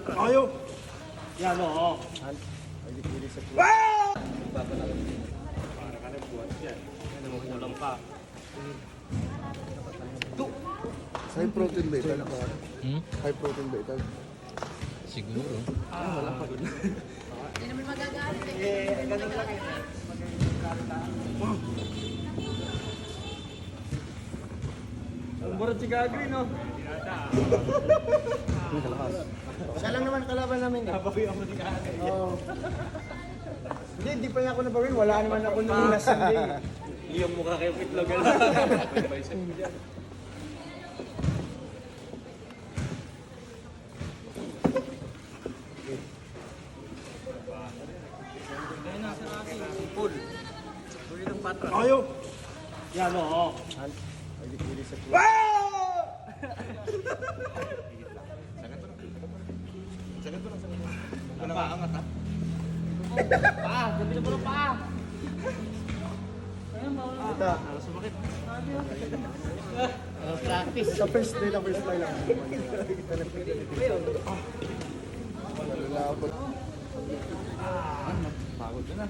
patras. Ayaw! Yan o. Pili sa puso. Para ka nagbuhat yan. Ano mo kulang pa. High protein ba ito? Hmm? High protein ba ito? Siguro. Wala pa rin. Hindi naman magagalit eh. Ganun lang eh. Umurot si Gagri, no? Siya lang naman kalaban namin. Nabawi ako ni Gagri. Oo. Hindi pa niya ako nabawin. Wala naman ako nung last Sunday. Iyong mukha kayo pitlog. Bicep mo dyan. Ayun na, sa akin. Full. Full ng patras. Ayaw! Yan o. Pili sa puso. Ano ba? Angat ha? Paa, gabi na pala paa. Ito. Sumakit. Practice. Sa first day lang lang. Malulapot. Pagod ka na.